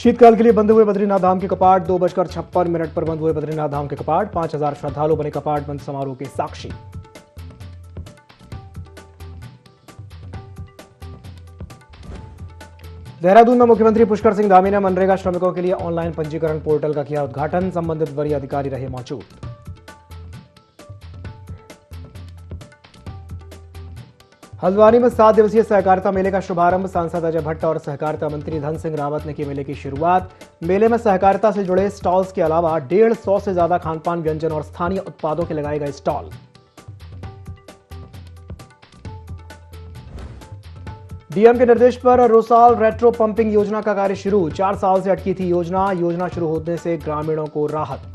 शीतकाल के लिए बंद हुए बद्रीनाथ धाम के कपाट। 2:56 पर बंद हुए बद्रीनाथ धाम के कपाट। 5,000 श्रद्धालु बने कपाट बंद समारोह के साक्षी। देहरादून में मुख्यमंत्री पुष्कर सिंह धामी ने मनरेगा श्रमिकों के लिए ऑनलाइन पंजीकरण पोर्टल का किया उद्घाटन। संबंधित वरीय अधिकारी रहे मौजूद। हल्द्वानी में 7 दिवसीय सहकारिता मेले का शुभारंभ। सांसद अजय भट्ट और सहकारिता मंत्री धन सिंह रावत ने की मेले की शुरुआत। मेले में सहकारिता से जुड़े स्टॉल्स के अलावा 150 से ज्यादा खानपान व्यंजन और स्थानीय उत्पादों के लगाए गए स्टॉल। डीएम के निर्देश पर रोसाल रेट्रो पंपिंग योजना का कार्य शुरू। 4 साल से अटकी थी योजना शुरू होने से ग्रामीणों को राहत।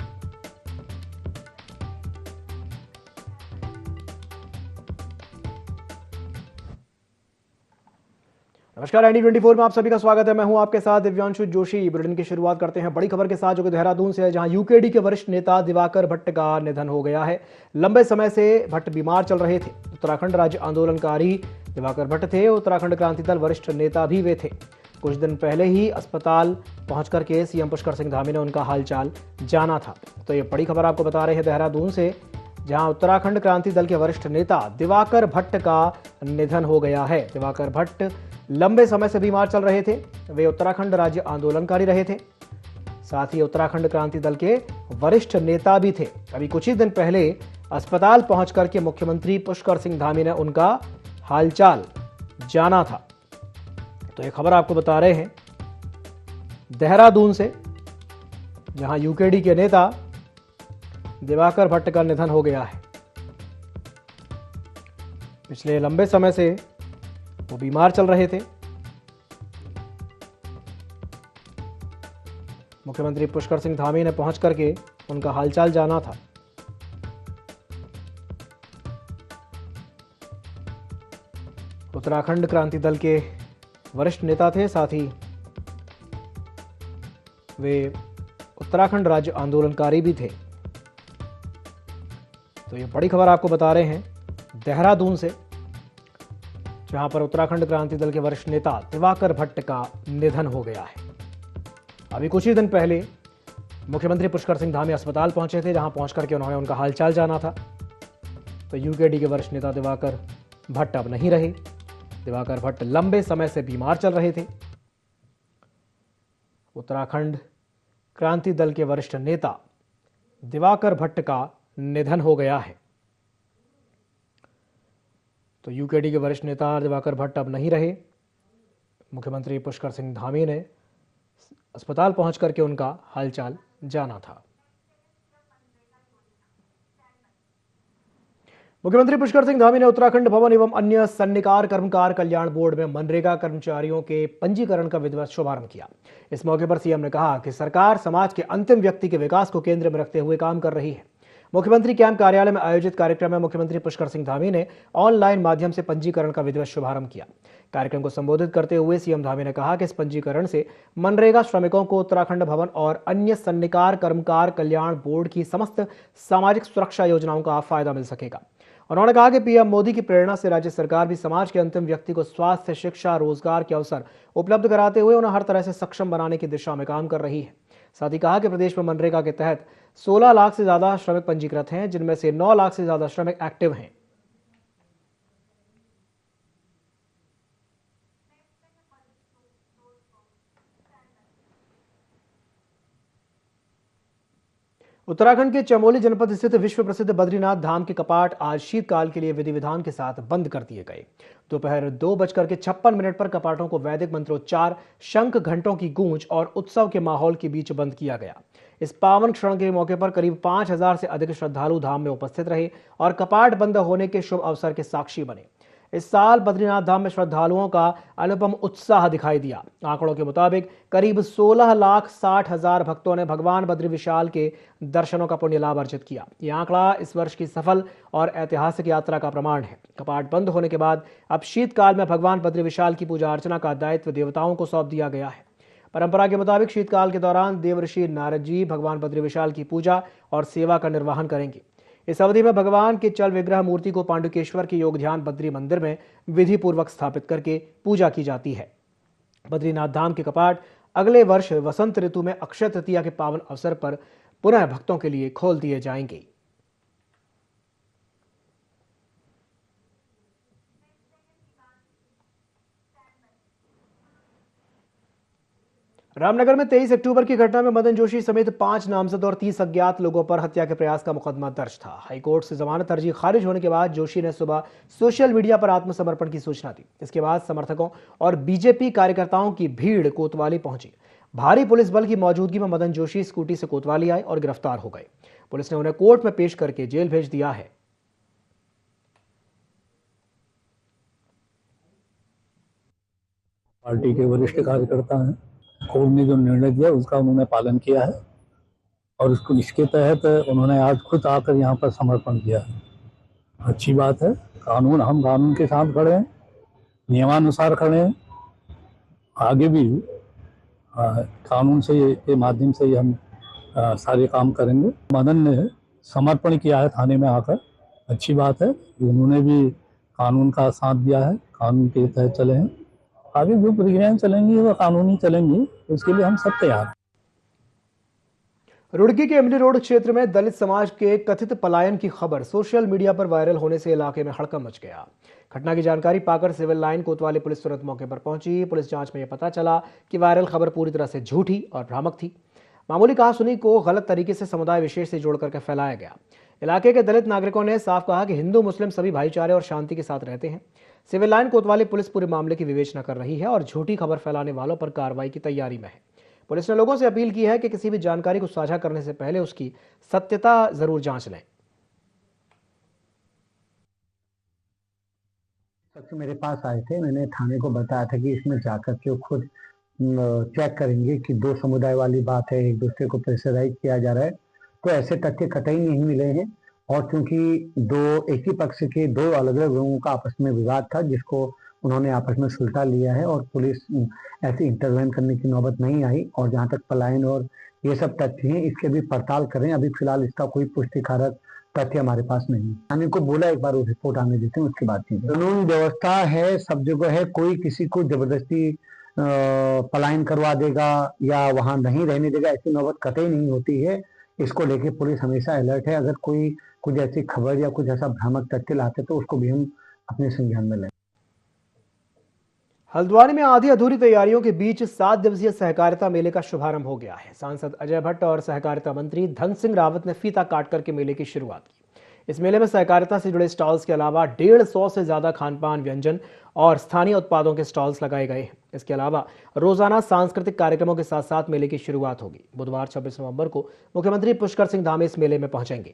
नमस्कार, ND24 में आप सभी का स्वागत है। मैं हूं आपके साथ दिव्यांशु जोशी। बुलेटिन की शुरुआत करते हैं बड़ी खबर के साथ, जो कि देहरादून से है, जहां यूकेडी के वरिष्ठ नेता दिवाकर भट्ट का निधन हो गया है। लंबे समय से भट्ट बीमार चल रहे थे। उत्तराखंड राज्य आंदोलनकारी दिवाकर भट्ट थे। उत्तराखंड क्रांति दल वरिष्ठ नेता भी वे थे। कुछ दिन पहले ही अस्पताल पहुंचकर के सीएम पुष्कर सिंह धामी ने उनका हालचाल जाना था। तो ये बड़ी खबर आपको बता रहे हैं देहरादून से, जहां उत्तराखंड क्रांति दल के वरिष्ठ नेता दिवाकर भट्ट का निधन हो गया है। दिवाकर भट्ट लंबे समय से बीमार चल रहे थे। वे उत्तराखंड राज्य आंदोलनकारी रहे थे, साथ ही उत्तराखंड क्रांति दल के वरिष्ठ नेता भी थे। अभी कुछ ही दिन पहले अस्पताल पहुंच करके मुख्यमंत्री पुष्कर सिंह धामी ने उनका हालचाल जाना था। तो ये खबर आपको बता रहे हैं देहरादून से, जहां यूकेडी के नेता दिवाकर भट्ट का निधन हो गया है। पिछले लंबे समय से वो बीमार चल रहे थे। मुख्यमंत्री पुष्कर सिंह धामी ने पहुंच करके उनका हालचाल जाना था। उत्तराखंड क्रांति दल के वरिष्ठ नेता थे, साथ ही वे उत्तराखंड राज्य आंदोलनकारी भी थे। तो ये बड़ी खबर आपको बता रहे हैं देहरादून से, जहां पर उत्तराखंड क्रांति दल के वरिष्ठ नेता दिवाकर भट्ट का निधन हो गया है। अभी कुछ ही दिन पहले मुख्यमंत्री पुष्कर सिंह धामी अस्पताल पहुंचे थे, जहां पहुंच करके उन्होंने उनका हालचाल जाना था। तो यूकेडी के वरिष्ठ नेता दिवाकर भट्ट अब नहीं रहे। दिवाकर भट्ट लंबे समय से बीमार चल रहे थे। उत्तराखंड क्रांति दल के वरिष्ठ नेता दिवाकर भट्ट का निधन हो गया है। तो यूकेडी के वरिष्ठ नेता दिवाकर भट्ट अब नहीं रहे। मुख्यमंत्री पुष्कर सिंह धामी ने अस्पताल पहुंच करके उनका हालचाल जाना था। मुख्यमंत्री पुष्कर सिंह धामी ने उत्तराखंड भवन एवं अन्य सन्निकार कर्मकार कल्याण बोर्ड में मनरेगा कर्मचारियों के पंजीकरण का विधिवत शुभारंभ किया। इस मौके पर सीएम ने कहा कि सरकार समाज के अंतिम व्यक्ति के विकास को केंद्र में रखते हुए काम कर रही है। मुख्यमंत्री कैंप कार्यालय में आयोजित कार्यक्रम में मुख्यमंत्री पुष्कर सिंह धामी ने ऑनलाइन माध्यम से पंजीकरण का विधिवत शुभारंभ किया। कार्यक्रम को संबोधित करते हुए सीएम धामी ने कहा कि इस पंजीकरण से मनरेगा श्रमिकों को उत्तराखंड भवन और अन्य सन्निकार कर्मकार कल्याण बोर्ड की समस्त सामाजिक सुरक्षा योजनाओं का फायदा मिल सकेगा। उन्होंने कहा कि पीएम मोदी की प्रेरणा से राज्य सरकार भी समाज के अंतिम व्यक्ति को स्वास्थ्य, शिक्षा, रोजगार के अवसर उपलब्ध कराते हुए उन्हें हर तरह से सक्षम बनाने की दिशा में काम कर रही है। साथ ही कहा कि प्रदेश में मनरेगा के तहत 16 लाख से ज्यादा श्रमिक पंजीकृत हैं, जिनमें से 9 लाख से ज्यादा श्रमिक एक्टिव हैं। उत्तराखंड के चमोली जनपद स्थित विश्व प्रसिद्ध बद्रीनाथ धाम के कपाट आज शीतकाल के लिए विधि विधान के साथ बंद कर दिए गए। दोपहर 2:56 पर कपाटों को वैदिक मंत्रोच्चार, शंख घंटों की गूंज और उत्सव के माहौल के बीच बंद किया गया। इस पावन क्षण के मौके पर करीब 5,000 से अधिक श्रद्धालु धाम में उपस्थित रहे और कपाट बंद होने के शुभ अवसर के साक्षी बने। इस साल बद्रीनाथ धाम में श्रद्धालुओं का अनुपम उत्साह दिखाई दिया। आंकड़ों के मुताबिक करीब 16,60,000 भक्तों ने भगवान बद्री विशाल के दर्शनों का पुण्य लाभ अर्जित किया। यह आंकड़ा इस वर्ष की सफल और ऐतिहासिक यात्रा का प्रमाण है। कपाट बंद होने के बाद अब शीतकाल में भगवान बद्री विशाल की पूजा अर्चना का दायित्व देवताओं को सौंप दिया गया है। परंपरा के मुताबिक शीतकाल के दौरान देवर्षि नारद जी भगवान बद्री विशाल की पूजा और सेवा का निर्वहन करेंगे। इस अवधि में भगवान के चल विग्रह मूर्ति को पांडुकेश्वर के योग ध्यान बद्री मंदिर में विधि पूर्वक स्थापित करके पूजा की जाती है। बद्रीनाथ धाम के कपाट अगले वर्ष वसंत ऋतु में अक्षय तृतीया के पावन अवसर पर पुनः भक्तों के लिए खोल दिए जाएंगे। रामनगर में 23 अक्टूबर की घटना में मदन जोशी समेत 5 नामजद और 30 अज्ञात लोगों पर हत्या के प्रयास का मुकदमा दर्ज था। हाईकोर्ट से जमानत अर्जी खारिज होने के बाद जोशी ने सुबह सोशल मीडिया पर आत्मसमर्पण की सूचना दी। इसके बाद समर्थकों और बीजेपी कार्यकर्ताओं की भीड़ कोतवाली पहुंची। भारी पुलिस बल की मौजूदगी में मदन जोशी स्कूटी से कोतवाली आए और गिरफ्तार हो गए। पुलिस ने उन्हें कोर्ट में पेश करके जेल भेज दिया है। पार्टी के वरिष्ठ कार्यकर्ता हैं, कोर्ट ने जो निर्णय दिया उसका उन्होंने पालन किया है और इसके तहत उन्होंने आज खुद आकर यहाँ पर समर्पण किया है। अच्छी बात है। हम कानून के साथ खड़े हैं, नियमानुसार खड़े हैं। आगे भी कानून के माध्यम से ही हम सारे काम करेंगे। मदन ने समर्पण किया है थाने में आकर, अच्छी बात है। उन्होंने भी कानून का साथ दिया है, कानून के तहत चले हैं। आगे जो प्रक्रियाएं चलेंगी वो कानूनी चलेंगी, उसके लिए हम सब तैयार हैं। रुड़की के एमडी रोड क्षेत्र में दलित समाज के कथित पलायन की खबर सोशल मीडिया पर वायरल होने से इलाके में हड़कंप मच गया। घटना की जानकारी पाकर सिविल लाइन कोतवाली पुलिस तुरंत मौके पर पहुंची। पुलिस जांच में यह पता चला कि वायरल खबर पूरी तरह से झूठी और भ्रामक थी। मामूली कहासुनी को गलत तरीके से समुदाय विशेष से जोड़ करके फैलाया गया। इलाके के दलित नागरिकों ने साफ कहा कि हिंदू मुस्लिम सभी भाईचारे और शांति के साथ रहते हैं। सिविल लाइन कोतवाली पुलिस पूरे मामले की विवेचना कर रही है और झूठी खबर फैलाने वालों पर कार्रवाई की तैयारी में है। पुलिस ने लोगों से अपील की है कि किसी भी जानकारी को साझा करने से पहले उसकी सत्यता जरूर जांच लें। मेरे पास आए थे, मैंने थाने को बताया था कि इसमें जाकर के खुद चेक करेंगे कि दो समुदाय वाली बात है, एक दूसरे को प्रेशराइज किया जा रहा है, तो ऐसे तथ्य कतई नहीं मिले हैं। और क्योंकि एक ही पक्ष के दो अलग अलग लोगों का आपस में विवाद था जिसको उन्होंने आपस में सुलझा लिया है और पुलिस ऐसे इंटरवेन करने की नौबत नहीं आई। और जहाँ तक पलायन और ये सब तथ्य हैं इसके भी पड़ताल करें। अभी फिलहाल इसका कोई पुष्टिकारक तथ्य हमारे पास नहीं। थाने को बोला एक बार वो रिपोर्ट आने देते हैं, उसके बाद कानून व्यवस्था है, सब जगह है। कोई किसी को जबरदस्ती पलायन करवा देगा या वहां नहीं रहने देगा, ऐसी नौबत कतई नहीं होती है। इसको लेके पुलिस हमेशा अलर्ट है। अगर कोई कुछ ऐसी खबर या कुछ ऐसा भ्रामक तथ्य लाते तो उसको भी हम अपने संज्ञान में लें। हल्द्वानी में आधी अधूरी तैयारियों के बीच 7 दिवसीय सहकारिता मेले का शुभारंभ हो गया है। सांसद अजय भट्ट और सहकारिता मंत्री धन सिंह रावत ने फीता काट करके मेले की शुरुआत की। इस मेले में सहकारिता से जुड़े स्टॉल्स के अलावा 150 से ज्यादा खानपान, व्यंजन और स्थानीय उत्पादों के स्टॉल्स लगाए गए हैं। इसके अलावा रोजाना सांस्कृतिक कार्यक्रमों के साथ साथ मेले की शुरुआत होगी। बुधवार 26 नवंबर को मुख्यमंत्री पुष्कर सिंह धामी इस मेले में पहुंचेंगे।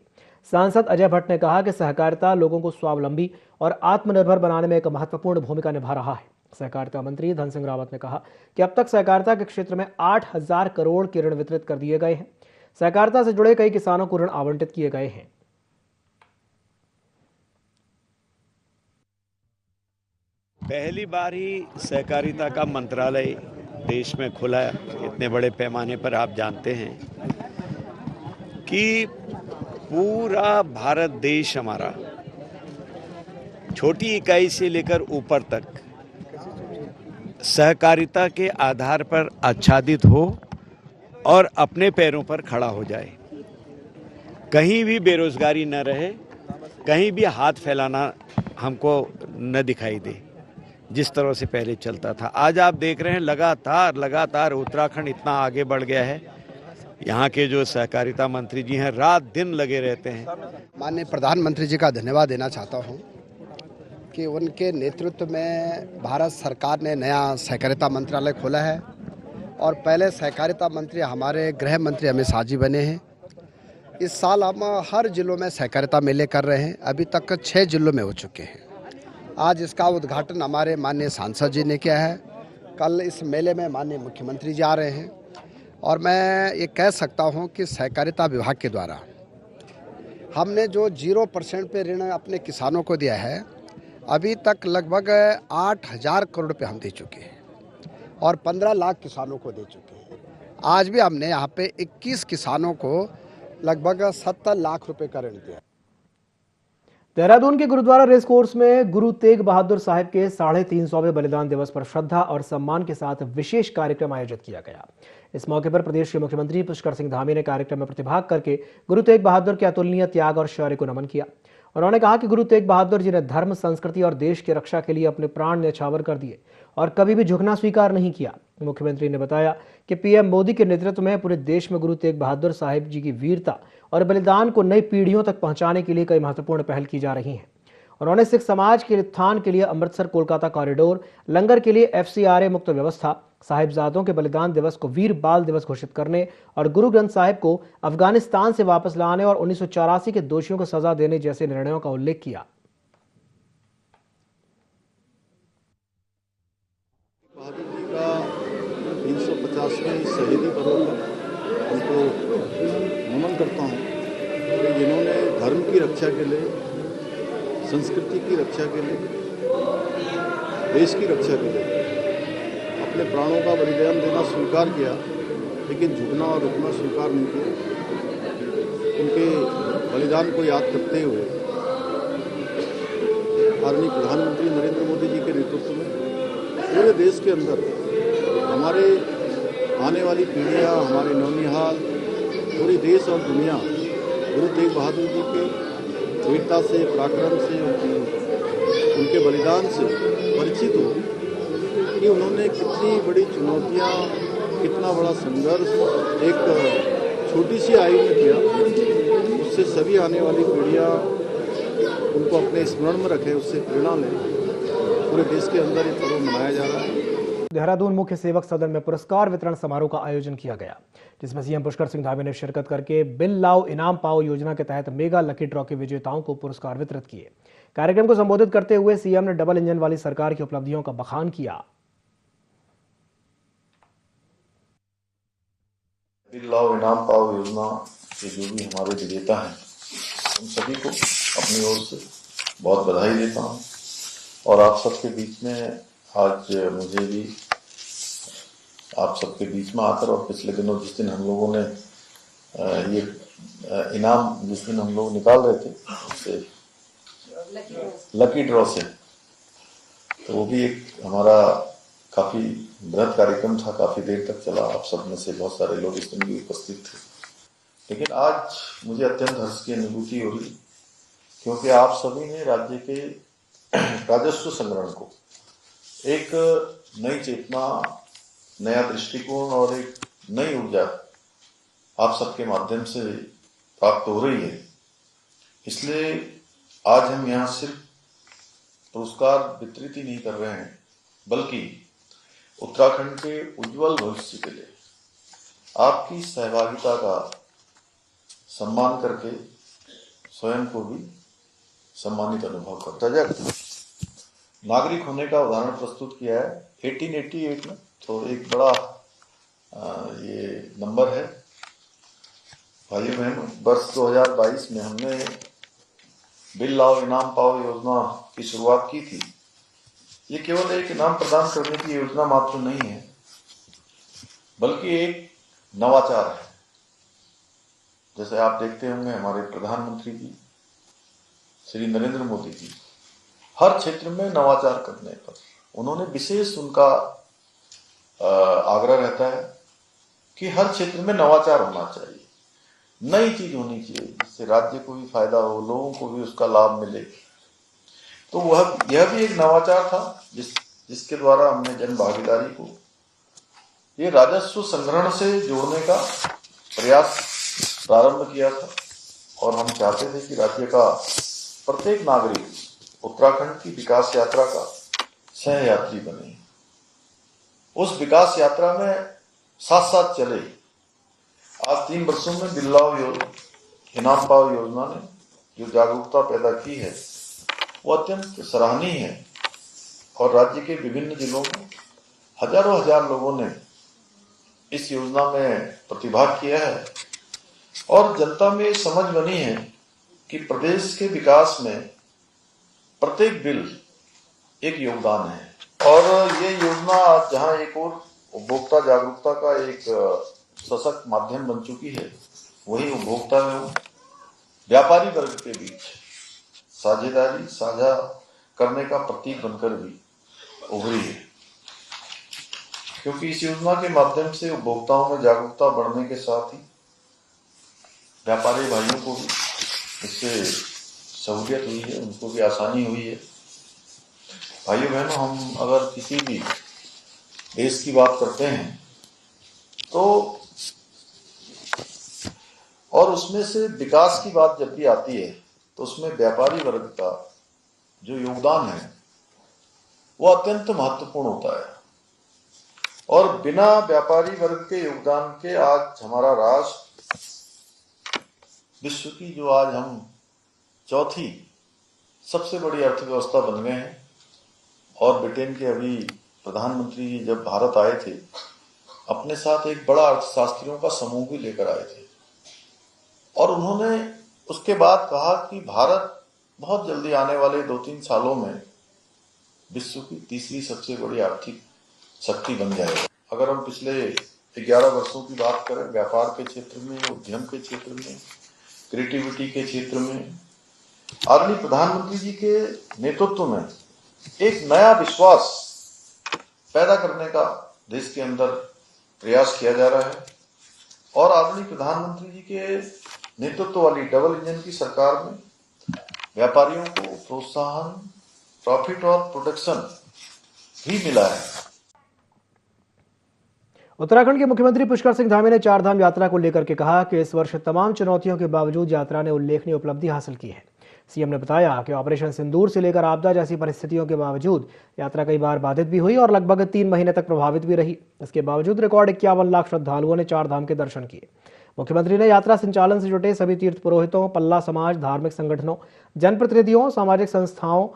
सांसद अजय भट्ट ने कहा कि सहकारिता लोगों को स्वावलंबी और आत्मनिर्भर बनाने में एक महत्वपूर्ण भूमिका निभा रहा है। सहकारिता मंत्री धन सिंह रावत ने कहा कि अब तक सहकारिता के क्षेत्र में 8,000 करोड़ के ऋण वितरित कर दिए गए हैं। सहकारिता से जुड़े कई किसानों को ऋण आवंटित किए गए हैं। पहली बार ही सहकारिता का मंत्रालय देश में खुला है। इतने बड़े पैमाने पर आप जानते हैं कि पूरा भारत देश हमारा छोटी इकाई से लेकर ऊपर तक सहकारिता के आधार पर आच्छादित हो और अपने पैरों पर खड़ा हो जाए। कहीं भी बेरोजगारी न रहे, कहीं भी हाथ फैलाना हमको न दिखाई दे, जिस तरह से पहले चलता था। आज आप देख रहे हैं लगातार उत्तराखंड इतना आगे बढ़ गया है। यहाँ के जो सहकारिता मंत्री जी हैं रात दिन लगे रहते हैं। माननीय प्रधानमंत्री जी का धन्यवाद देना चाहता हूँ कि उनके नेतृत्व में भारत सरकार ने नया सहकारिता मंत्रालय खोला है और पहले सहकारिता मंत्री हमारे गृह मंत्री अमित शाह जी बने हैं। इस साल हम हर जिलों में सहकारिता मेले कर रहे हैं। अभी तक 6 जिलों में हो चुके हैं। आज इसका उद्घाटन हमारे माननीय सांसद जी ने किया है। कल इस मेले में माननीय मुख्यमंत्री जी आ रहे हैं और मैं ये कह सकता हूँ कि सहकारिता विभाग के द्वारा हमने जो 0% पे ऋण अपने किसानों को दिया है, अभी तक लगभग 8,000 करोड़ रुपये हम दे चुके हैं और 15 लाख किसानों को दे चुके हैं। आज भी हमने यहाँ पे 21 किसानों को लगभग 70 लाख रुपए का ऋण दिया। देहरादून के गुरुद्वारा रेस कोर्स में गुरु तेग बहादुर साहिब के 350वें बलिदान दिवस पर श्रद्धा और सम्मान के साथ विशेष कार्यक्रम आयोजित किया गया। इस मौके पर प्रदेश के मुख्यमंत्री पुष्कर सिंह धामी ने कार्यक्रम में प्रतिभाग करके गुरु तेग बहादुर के अतुलनीय त्याग और शौर्य को नमन किया। उन्होंने कहा कि गुरु तेग बहादुर जी ने धर्म, संस्कृति और देश की रक्षा के लिए अपने प्राण न्यौछावर कर दिए और कभी भी झुकना स्वीकार नहीं किया। मुख्यमंत्री ने बताया कि पीएम मोदी के नेतृत्व में पूरे देश में गुरु तेग बहादुर साहिब जी की वीरता और बलिदान को नई पीढ़ियों तक पहुंचाने के लिए कई महत्वपूर्ण पहल की जा रही हैं। उन्होंने सिख समाज के उत्थान के लिए अमृतसर कोलकाता कॉरिडोर, लंगर के लिए FCRA मुक्त व्यवस्था, साहिबजादों के बलिदान दिवस को वीर बाल दिवस घोषित करने और गुरु ग्रंथ साहिब को अफगानिस्तान से वापस लाने और 1984 के दोषियों को सजा देने जैसे निर्णयों का उल्लेख किया। बहादुर जी का 350वें शहीदी पर्व पर उनको नमन करता हूँ कि जिन्होंने धर्म की रक्षा के लिए, संस्कृति की रक्षा के लिए, देश की रक्षा के लिए अपने प्राणोल का बलिदान देना स्वीकार किया, लेकिन झुकना और रुकना स्वीकार नहीं किया। उनके बलिदान को याद करते हुए आदरणीय प्रधानमंत्री नरेंद्र मोदी जी के नेतृत्व में पूरे देश के अंदर हमारे आने वाली पीढ़ियाँ, हमारे नौनिहाल, पूरी देश और दुनिया गुरु तेग बहादुर जी के वीरता से, पराक्रम से, उनके बलिदान से परिचित हो कि उन्होंने कितनी बड़ी चुनौतियाँ, कितना बड़ा संघर्ष एक छोटी सी आयु में किया। उससे सभी आने वाली पीढ़ियाँ उनको अपने स्मरण में रखें, उससे प्रेरणा लें। पूरे देश के अंदर ये पर्व मनाया जा रहा है। देहरादून मुख्य सेवक सदन में पुरस्कार वितरण समारोह का आयोजन किया गया, जिसमें सीएम पुष्कर सिंह धामी ने शिरकत करके बिल लाओ इनाम पाओ योजना के तहत मेगा लकी ड्रॉ के विजेताओं को पुरस्कार वितरित किए। कार्यक्रम को संबोधित करते हुए सीएम ने डबल इंजन वाली सरकार की उपलब्धियों का बखान किया। बिल लाओ इनाम पाओ योजना के जो भी हमारे विजेता हैं, उन सभी को अपनी ओर से बहुत बधाई देता हूं। और आप सबके बीच में आज मुझे भी आप सबके बीच में आकर, और पिछले दिनों जिस दिन हम लोगों ने ये इनाम जिस दिन हम लोग निकाल रहे थे उससे लकी ड्रॉ से, तो वो भी एक हमारा काफी बृहद कार्यक्रम था, काफी देर तक चला। आप सब में से बहुत सारे लोग इस दिन भी उपस्थित थे। लेकिन आज मुझे अत्यंत हर्ष की अनुभूति हो रही, क्योंकि आप सभी ने राज्य के राजस्व संग्रहण को एक नई चेतना, नया दृष्टिकोण और एक नई ऊर्जा आप सबके माध्यम से प्राप्त हो रही है। इसलिए आज हम यहाँ सिर्फ पुरस्कार वितरित ही नहीं कर रहे हैं, बल्कि उत्तराखंड के उज्जवल भविष्य के लिए आपकी सहभागिता का सम्मान करके स्वयं को भी सम्मानित अनुभव करता जाए। नागरिक होने का उदाहरण प्रस्तुत किया है 1888 में, तो एक बड़ा ये नंबर है भाइयों बहनों। वर्ष 2022 में हमने बिल लाओ इनाम पाओ योजना की शुरुआत की थी। ये केवल एक इनाम प्रदान करने की योजना मात्र नहीं है, बल्कि एक नवाचार है। जैसे आप देखते होंगे हमारे प्रधानमंत्री जी श्री नरेंद्र मोदी जी हर क्षेत्र में नवाचार करने पर उन्होंने विशेष उनका आग्रह रहता है कि हर क्षेत्र में नवाचार होना चाहिए, नई चीज होनी चाहिए, जिससे राज्य को भी फायदा हो, लोगों को भी उसका लाभ मिले। तो यह भी एक नवाचार था जिसके द्वारा हमने जन भागीदारी को ये राजस्व संग्रहण से जोड़ने का प्रयास प्रारंभ किया था। और हम चाहते थे कि राज्य का प्रत्येक नागरिक उत्तराखंड की विकास यात्रा का सहयात्री बने, उस विकास यात्रा में साथ साथ चले। आज 3 वर्षों में बिल लाओ इनाम पाओ योजना ने जो जागरूकता पैदा की है वो अत्यंत सराहनीय है। और राज्य के विभिन्न जिलों में हजारों हजार लोगों ने इस योजना में प्रतिभाग किया है और जनता में समझ बनी है कि प्रदेश के विकास में प्रत्येक बिल एक योगदान है। और ये योजना आज जहां एक और उपभोक्ता जागरूकता का एक सशक्त माध्यम बन चुकी है, वही उपभोक्ता एवं व्यापारी वर्ग के बीच साझेदारी साझा करने का प्रतीक बनकर भी उभरी है, क्योंकि इस योजना के माध्यम से उपभोक्ताओं में जागरूकता बढ़ने के साथ ही व्यापारी भाइयों को भी इससे सहूलियत हुई है, उनको भी आसानी हुई है। भाइयों बहनों, हम अगर किसी भी देश की बात करते हैं तो और उसमें से विकास की बात जब भी आती है तो उसमें व्यापारी वर्ग का जो योगदान है वो अत्यंत महत्वपूर्ण होता है। और बिना व्यापारी वर्ग के योगदान के आज हमारा राष्ट्र विश्व की जो आज हम चौथी सबसे बड़ी अर्थव्यवस्था बन गए हैं। और ब्रिटेन के अभी प्रधानमंत्री जी जब भारत आए थे, अपने साथ एक बड़ा अर्थशास्त्रियों का समूह भी लेकर आए थे, और उन्होंने उसके बाद कहा कि भारत बहुत जल्दी आने वाले 2-3 सालों में विश्व की तीसरी सबसे बड़ी आर्थिक शक्ति बन जाएगा। अगर हम पिछले 11 वर्षों की बात करें, व्यापार के क्षेत्र में, उद्यम के क्षेत्र में, क्रिएटिविटी के क्षेत्र में, आदरणीय प्रधानमंत्री जी के नेतृत्व में एक नया विश्वास पैदा करने का देश के अंदर प्रयास किया जा रहा है। और आदरणीय प्रधानमंत्री जी के नेतृत्व वाली डबल इंजन की सरकार में व्यापारियों को प्रोत्साहन, प्रॉफिट और प्रोटेक्शन भी मिला है। उत्तराखंड के मुख्यमंत्री पुष्कर सिंह धामी ने चारधाम यात्रा को लेकर के कहा कि इस वर्ष तमाम चुनौतियों के बावजूद यात्रा ने उल्लेखनीय उपलब्धि हासिल की है। सीएम ने बताया कि ऑपरेशन सिंदूर से लेकर आपदा जैसी परिस्थितियों के बावजूद यात्रा कई बार बाधित भी हुई और लगभग 3 महीने तक प्रभावित भी रही। इसके बावजूद रिकॉर्ड 51 लाख श्रद्धालुओं ने चारधाम के दर्शन किए। मुख्यमंत्री ने यात्रा संचालन से जुटे सभी तीर्थ पुरोहितों, पल्ला समाज, धार्मिक संगठनों, जनप्रतिनिधियों, सामाजिक संस्थाओं,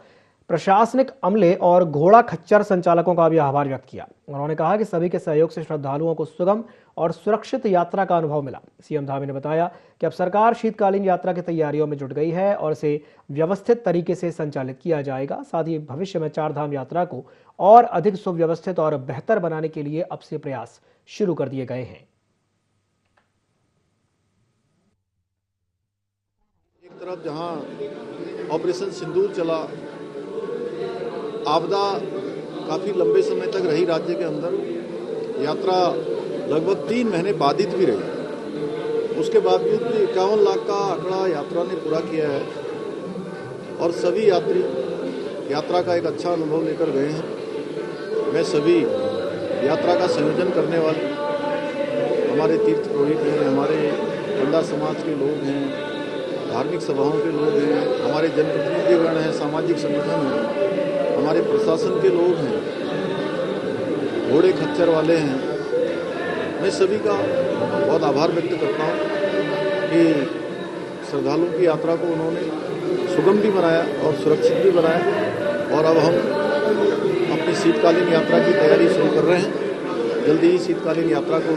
प्रशासनिक अमले और घोड़ा खच्चर संचालकों का भी आभार व्यक्त किया। उन्होंने कहा कि सभी के सहयोग से श्रद्धालुओं को सुगम और सुरक्षित यात्रा का अनुभव मिला। सीएम धामी ने बताया कि अब सरकार शीतकालीन यात्रा की तैयारियों में जुट गई है और इसे व्यवस्थित तरीके से संचालित किया जाएगा। साथ ही भविष्य में चारधाम यात्रा को और अधिक सुव्यवस्थित और बेहतर बनाने के लिए अब से प्रयास शुरू कर दिए गए हैं। एक तरफ जहां ऑपरेशन सिंदूर चला, आपदा काफ़ी लंबे समय तक रही राज्य के अंदर, यात्रा लगभग 3 महीने बाधित भी रही, उसके बावजूद भी 51 लाख का आंकड़ा यात्रा ने पूरा किया है और सभी यात्री यात्रा का एक अच्छा अनुभव लेकर गए हैं। मैं सभी यात्रा का संयोजन करने वाले हमारे तीर्थ पुरोहित हैं, हमारे पल्ला समाज के लोग हैं, धार्मिक सभाओं के लोग हैं, हमारे जनप्रतिनिधिगण हैं, सामाजिक संगठन हैं, हमारे प्रशासन के लोग हैं, घोड़े खच्चर वाले हैं, मैं सभी का बहुत आभार व्यक्त करता हूँ कि श्रद्धालुओं की यात्रा को उन्होंने सुगम भी बनाया और सुरक्षित भी बनाया। और अब हम अपनी शीतकालीन यात्रा की तैयारी शुरू कर रहे हैं। जल्दी ही शीतकालीन यात्रा को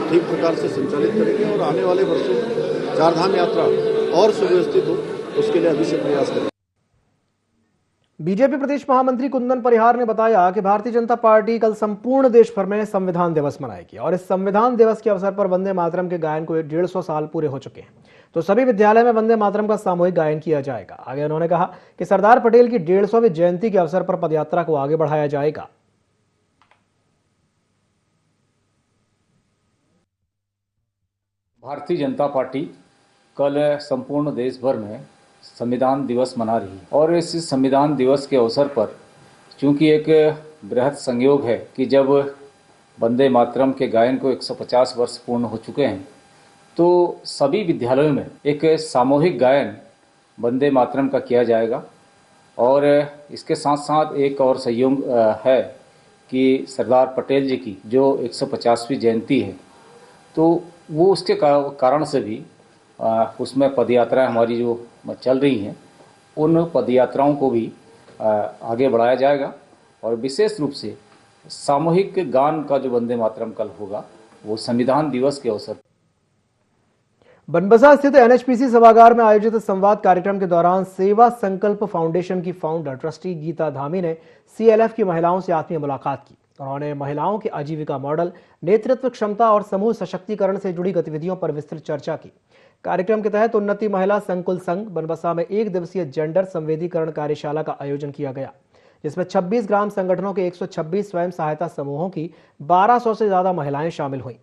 ठीक प्रकार से संचालित करेंगे और आने वाले वर्षों में चारधाम यात्रा और सुव्यवस्थित हो, उसके लिए अभी से प्रयास करेंगे। बीजेपी प्रदेश महामंत्री कुंदन परिहार ने बताया कि भारतीय जनता पार्टी कल संपूर्ण देश भर में संविधान दिवस मनाएगी और इस संविधान दिवस के अवसर पर वंदे मातरम के गायन को 150 साल पूरे हो चुके हैं, तो सभी विद्यालय में वंदे मातरम का सामूहिक गायन किया जाएगा। आगे उन्होंने कहा कि सरदार पटेल की 150वीं जयंती के अवसर पर पदयात्रा को आगे बढ़ाया जाएगा। भारतीय जनता पार्टी कल संपूर्ण देश भर में संविधान दिवस मना रही है और इस संविधान दिवस के अवसर पर चूंकि एक बृहद संयोग है कि जब वंदे मातरम के गायन को 150 वर्ष पूर्ण हो चुके हैं, तो सभी विद्यालयों में एक सामूहिक गायन वंदे मातरम का किया जाएगा। और इसके साथ साथ एक और संयोग है कि सरदार पटेल जी की जो 150वीं जयंती है, तो वो उसके कारण से भी उसमें पदयात्राएं हमारी जो चल रही हैं, उन पदयात्राओं को भी आगे बढ़ाया जाएगा। और विशेष रूप से सामूहिक गान का जो वंदे मातरम कल होगा वो संविधान दिवस के अवसर। बनबसा स्थित एनएचपीसी सभागार में आयोजित संवाद कार्यक्रम के दौरान सेवा संकल्प फाउंडेशन की फाउंडर ट्रस्टी गीता धामी ने सीएलएफ की महिलाओं से आत्मीय मुलाकात की। उन्होंने महिलाओं के आजीविका मॉडल, नेतृत्व क्षमता और समूह सशक्तिकरण से जुड़ी गतिविधियों पर विस्तृत चर्चा की। कार्यक्रम के तहत उन्नति महिला संकुल संघ बनबसा में 1 दिवसीय जेंडर संवेदीकरण कार्यशाला का आयोजन किया गया, जिसमें 26 ग्राम संगठनों के 126 स्वयं सहायता समूहों की 1200 से ज्यादा महिलाएं शामिल हुईं।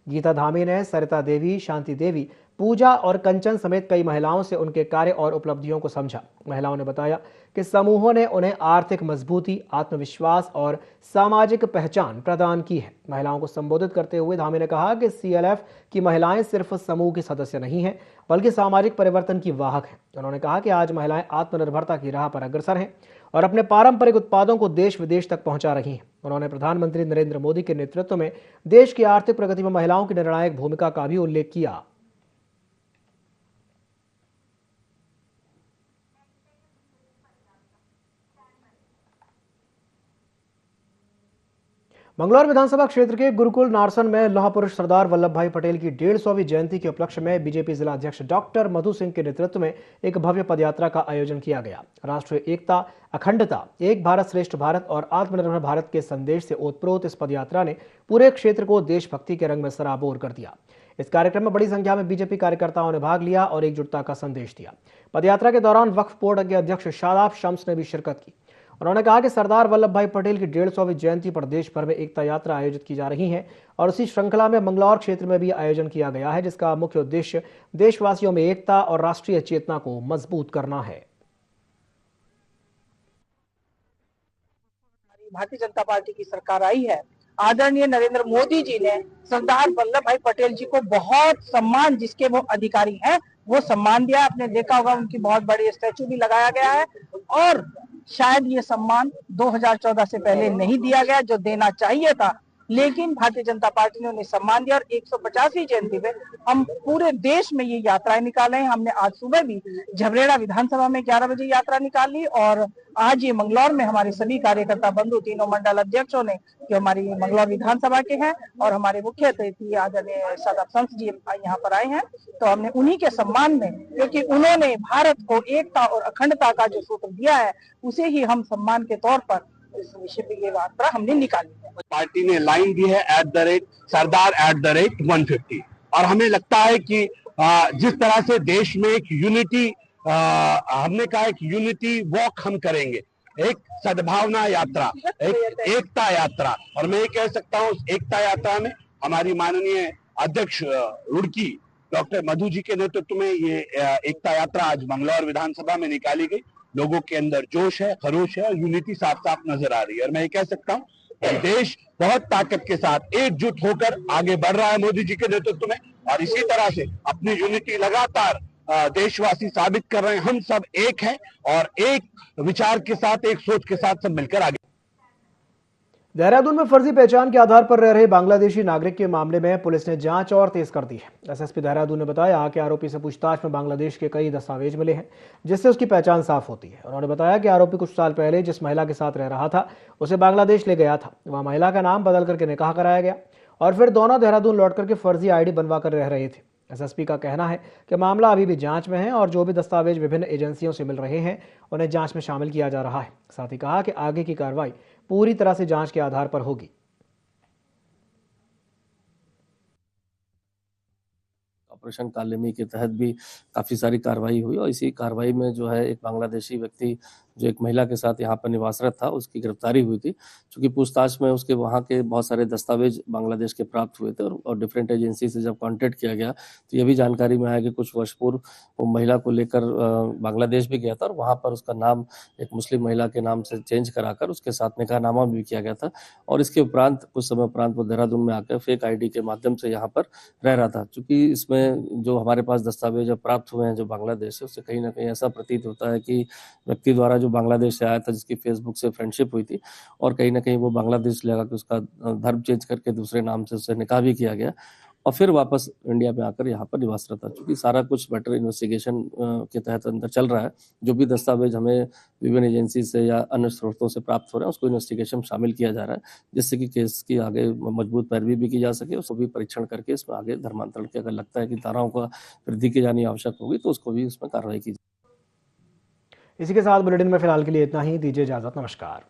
गीता धामी ने सरिता देवी, शांति देवी, पूजा और कंचन समेत कई महिलाओं से उनके कार्य और उपलब्धियों को समझा। महिलाओं ने बताया कि समूहों ने उन्हें आर्थिक मजबूती, आत्मविश्वास और सामाजिक पहचान प्रदान की है। महिलाओं को संबोधित करते हुए धामी ने कहा कि CLF की महिलाएं सिर्फ समूह की सदस्य नहीं हैं, बल्कि सामाजिक परिवर्तन की वाहक हैं। उन्होंने कहा कि आज महिलाएं आत्मनिर्भरता की राह पर अग्रसर हैं और अपने पारंपरिक उत्पादों को देश विदेश तक पहुंचा रही हैं। उन्होंने प्रधानमंत्री नरेंद्र मोदी के नेतृत्व में देश की आर्थिक प्रगति में महिलाओं की निर्णायक भूमिका का भी उल्लेख किया। मंगलौर विधानसभा क्षेत्र के गुरुकुल नारसन में लौह पुरुष सरदार वल्लभ भाई पटेल की 150वीं जयंती के उपलक्ष्य में बीजेपी जिला अध्यक्ष डॉक्टर मधु सिंह के नेतृत्व में एक भव्य पदयात्रा का आयोजन किया गया। राष्ट्रीय एकता, अखंडता, एक भारत श्रेष्ठ भारत और आत्मनिर्भर भारत के संदेश से ओतप्रोत इस पदयात्रा ने पूरे क्षेत्र को देशभक्ति के रंग में सराबोर कर दिया। इस कार्यक्रम में बड़ी संख्या में बीजेपी कार्यकर्ताओं ने भाग लिया और एकजुटता का संदेश दिया। पदयात्रा के दौरान वक्फ बोर्ड के अध्यक्ष शादाब शम्स ने भी शिरकत की। उन्होंने कहा कि सरदार वल्लभ भाई पटेल की 150वीं जयंती पर देश भर में एकता यात्रा आयोजित की जा रही है और उसी श्रृंखला में मंगलौर क्षेत्र में भी आयोजन किया गया है, जिसका मुख्य उद्देश्य देशवासियों में एकता और राष्ट्रीय चेतना को मजबूत करना है। भारतीय जनता पार्टी की सरकार आई है, आदरणीय नरेंद्र मोदी जी ने सरदार वल्लभ भाई पटेल जी को बहुत सम्मान, जिसके वो अधिकारी हैं, वो सम्मान दिया। आपने देखा होगा उनकी बहुत बड़ी स्टैचू भी लगाया गया है और शायद ये सम्मान 2014 से पहले नहीं दिया गया, जो देना चाहिए था, लेकिन भारतीय जनता पार्टी ने उन्हें सम्मान दिया। और 150वीं जयंती में हम पूरे देश में ये यात्राएं निकाले हैं। हमने आज सुबह भी झबरेड़ा विधानसभा में 11 बजे यात्रा निकाली और आज ये मंगलौर में हमारे सभी कार्यकर्ता बंधु, तीनों मंडल अध्यक्षों ने, जो हमारी मंगलौर विधानसभा के हैं और हमारे मुख्य अतिथि आदरणीय शादाब शम्स जी यहाँ पर आए हैं, तो हमने उन्हीं के सम्मान में, क्योंकि उन्होंने भारत को एकता और अखंडता का जो सूत्र दिया है, उसे ही हम सम्मान के तौर पर इस विषय पे ये यात्रा हमने निकाली है। पार्टी ने लाइन दी है सरदार @150 और हमें लगता है कि जिस तरह से देश में एक यूनिटी, हमने कहा एक यूनिटी वॉक हम करेंगे, एक सद्भावना यात्रा, एक एकता यात्रा, और मैं ये कह सकता हूँ एकता यात्रा में हमारी माननीय अध्यक्ष रुड़की डॉक्टर मधु जी के नेतृत्व में ये एकता यात्रा आज मंगलौर विधानसभा में निकाली गई। लोगों के अंदर जोश है, खरोश है और यूनिटी साफ साफ नजर आ रही है और मैं ये कह सकता हूँ देश बहुत ताकत के साथ एकजुट होकर आगे बढ़ रहा है मोदी जी के नेतृत्व में, और इसी तरह से अपनी यूनिटी लगातार देशवासी साबित कर रहे हैं। हम सब एक हैं और एक विचार के साथ, एक सोच के साथ सब मिलकर आगे। देहरादून में फर्जी पहचान के आधार पर रह रहे बांग्लादेशी नागरिक के मामले में पुलिस ने जांच और तेज कर दी है। SSP देहरादून ने बताया कि आरोपी से पूछताछ में बांग्लादेश के कई दस्तावेज मिले हैं, जिससे उसकी पहचान साफ होती है। उन्होंने बताया कि आरोपी कुछ साल पहले जिस महिला के साथ रह रहा था, उसे बांग्लादेश ले गया था। वह महिला का नाम बदल करके निकाह कराया गया और फिर दोनों देहरादून लौट करके फर्जी ID बनवा कर रह रहे थे। SSP का कहना है कि मामला अभी भी जांच में है और जो भी दस्तावेज विभिन्न एजेंसियों से मिल रहे हैं, उन्हें जांच में शामिल किया जा रहा है। साथ ही कहा कि आगे की कार्रवाई पूरी तरह से जांच के आधार पर होगी। ऑपरेशन कालेमी के तहत भी काफ़ी सारी कार्रवाई हुई और इसी कार्रवाई में जो है एक बांग्लादेशी व्यक्ति जो एक महिला के साथ यहाँ पर निवासरत था, उसकी गिरफ्तारी हुई थी। चूँकि पूछताछ में उसके वहाँ के बहुत सारे दस्तावेज बांग्लादेश के प्राप्त हुए थे और डिफरेंट एजेंसी से जब कांटेक्ट किया गया तो ये भी जानकारी में आया कि कुछ वर्ष पूर्व वो महिला को लेकर बांग्लादेश भी गया था और वहाँ पर उसका नाम एक मुस्लिम महिला के नाम से चेंज कराकर उसके साथ निकाहनामा भी किया गया था। और इसके उपरांत कुछ समय उपरांत वो देहरादून में आकर फेक ID के माध्यम से यहाँ पर रह रहा था। चूँकि इसमें जो हमारे पास दस्तावेज प्राप्त हुए हैं जो बांग्लादेश से, उससे कहीं ना कहीं ऐसा प्रतीत होता है कि व्यक्ति द्वारा जो बांग्लादेश से आया था, जिसकी फेसबुक से फ्रेंडशिप हुई थी और कहीं ना कहीं वो बांग्लादेश लगा कि उसका धर्म चेंज करके दूसरे नाम से उससे निकाह भी किया गया और फिर वापस इंडिया में आकर यहाँ पर निवासरत था। चूँकि सारा कुछ बेटर इन्वेस्टिगेशन के तहत अंदर चल रहा है, जो भी दस्तावेज हमें विभिन्न एजेंसी से या अन्य स्रोतों से प्राप्त हो रहे हैं उसको इन्वेस्टिगेशन शामिल किया जा रहा है, जिससे कि केस की आगे मजबूत पैरवी भी की जा सके। उसको भी परीक्षण करके इसमें आगे धर्मांतरण की अगर लगता है कि धाराओं का वृद्धि की जानी आवश्यक होगी तो उसको भी इसमें कार्रवाई की जाए। इसी के साथ बुलेटिन में फिलहाल के लिए इतना ही। दीजिए इजाजत। नमस्कार।